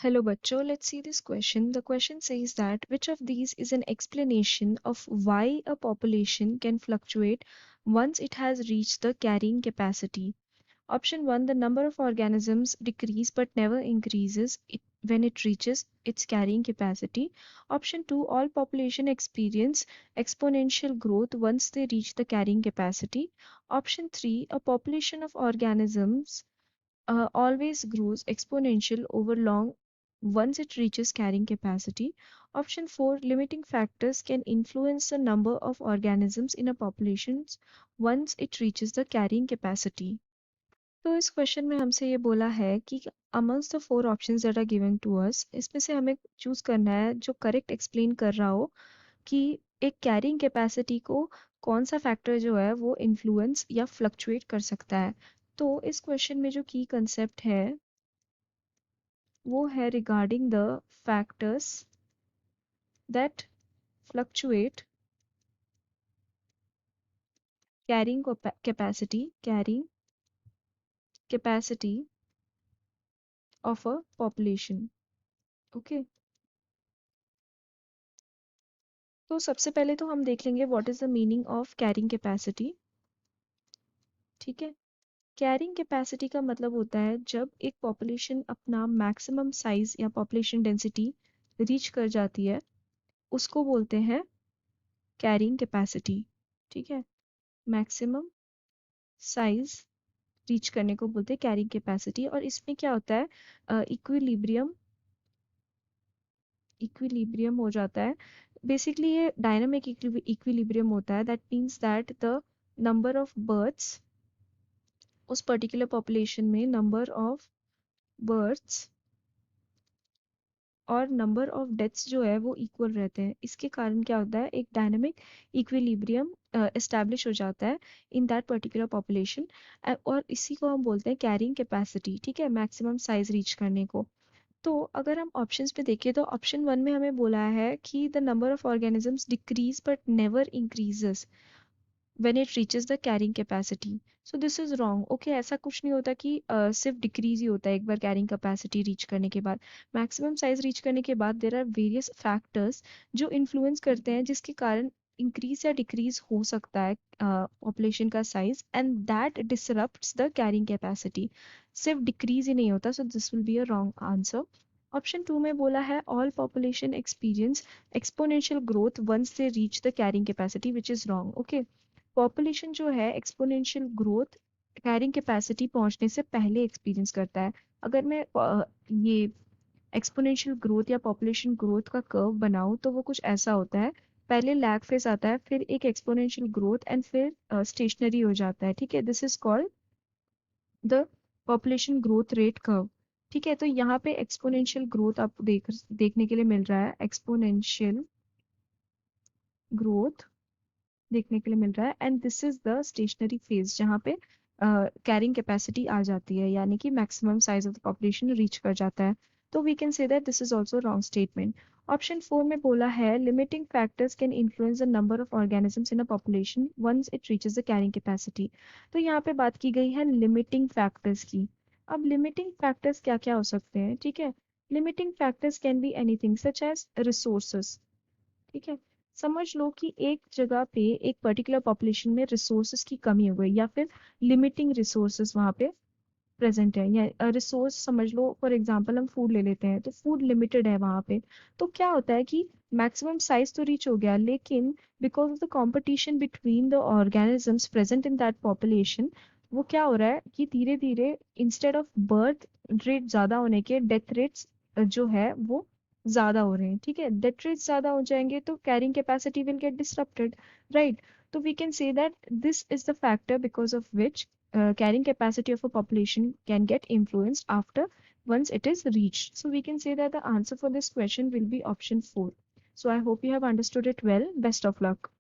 Hello bachcho, let's see this question. The question says that which of these is an explanation of why a population can fluctuate once it has reached the carrying capacity? Option 1, the number of organisms decrease but never increases when it reaches its carrying capacity. Option 2, all population experience exponential growth once they reach the carrying capacity. Option 3, a population of organisms always grows exponential over long once it reaches carrying capacity. Option 4, limiting factors can influence the number of organisms in a population once it reaches the carrying capacity. तो इस question में हमसे ये बोला है कि amongst the four options that are given to us, इसमें से हमें चूज करना है जो करेक्ट एक्सप्लेन कर रहा हो कि एक कैरिंग कैपेसिटी को कौन सा फैक्टर जो है वो इन्फ्लुएंस या फ्लक्चुएट कर सकता है। तो इस क्वेश्चन में जो की कंसेप्ट है वो है regarding the factors that fluctuate carrying capacity of a population. Okay, तो सबसे पहले तो हम देख लेंगे what is the meaning of carrying capacity. ठीक है, कैरिंग कैपेसिटी का मतलब होता है जब एक पॉपुलेशन अपना मैक्सिमम साइज या पॉपुलेशन डेंसिटी रीच कर जाती है उसको बोलते हैं कैरिंग कैपेसिटी। ठीक है, मैक्सिमम साइज रीच करने को बोलते हैं कैरिंग कैपेसिटी। और इसमें क्या होता है, इक्विलिब्रियम हो जाता है। बेसिकली ये डायनामिक इक्विलिब्रियम होता है। That means that the number of births उस पर्टिकुलर पॉपुलेशन में नंबर ऑफ बर्थ्स और नंबर ऑफ डेथ्स जो है वो इक्वल रहते हैं। इसके कारण क्या होता है, एक डायनामिक इक्विलिब्रियम एस्टैब्लिश हो जाता है इन दैट पर्टिकुलर पॉपुलेशन। और इसी को हम बोलते हैं कैरिंग कैपेसिटी। ठीक है, मैक्सिमम साइज रीच करने को। तो अगर हम ऑप्शंस पे देखें तो ऑप्शन 1 में हमें बोला है कि the number of organisms decrease but never increases when it reaches the carrying capacity. So this is wrong. Okay, ऐसा कुछ नहीं होता कि सिर्फ डिक्रीज ही होता है एक बार कैरिंग कैपेसिटी रीच करने के बाद। मैक्सिमम साइज रीच करने के बाद देयर आर वेरियस फैक्टर्स जो इन्फ्लुएंस करते हैं जिसके कारण इंक्रीज या डिक्रीज हो सकता है पॉपुलेशन का size, and that disrupts the carrying capacity. सिर्फ डिक्रीज ही नहीं होता। So this will be a wrong answer. Option 2 में बोला है all population experience exponential growth once they reach the carrying capacity, which is wrong. Okay, population जो है exponential growth carrying capacity पहुंचने से पहले एक्सपीरियंस करता है। अगर मैं ये एक्सपोनेंशियल ग्रोथ या पॉपुलेशन ग्रोथ का कर्व बनाऊं तो वो कुछ ऐसा होता है। पहले लैग फेज आता है, फिर एक एक्सपोनेंशियल ग्रोथ, एंड फिर स्टेशनरी हो जाता है। ठीक है, this is called the population growth rate curve. ठीक है, तो यहाँ पे एक्सपोनेंशियल ग्रोथ आपको देखने के लिए मिल रहा है। एक्सपोनेंशियल ग्रोथ देखने के लिए मिल रहा है, and this is the stationary phase जहाँ पे कैरिंग कैपेसिटी आ जाती है, यानी कि maximum size of the population reach कर जाता है। तो we can say that this is also wrong statement. Option 4 में बोला है limiting factors can influence the number of organisms in a population once it reaches the carrying capacity. तो यहाँ पे बात की गई है लिमिटिंग फैक्टर्स की। अब लिमिटिंग फैक्टर्स क्या क्या हो सकते हैं? ठीक है, limiting factors can be anything such as resources. ठीक है, समझ लो कि एक जगह पे एक पर्टिकुलर पॉपुलेशन में रिसोर्सेज की कमी हो गई, या फिर लिमिटिंग रिसोर्सेज वहां पे प्रेजेंट है। या रिसोर्स समझ लो, फॉर एग्जांपल हम फूड ले लेते हैं तो फूड लिमिटेड है वहां पे। तो क्या होता है कि मैक्सिमम साइज तो रीच हो गया, लेकिन because of the competition between the organisms present in that population वो क्या हो रहा है कि धीरे धीरे इंस्टेड ऑफ बर्थ रेट ज्यादा होने के डेथ रेट्स जो है वो ज्यादा हो रहे हैं। ठीक है, डेथ रेट्स ज्यादा हो जाएंगे तो carrying capacity will get disrupted, right? तो we can say that this is the factor because of which carrying capacity of a population can get influenced after once it is reached. So we can say that the answer for this question will be option 4. So I hope you have understood it well. Best of luck.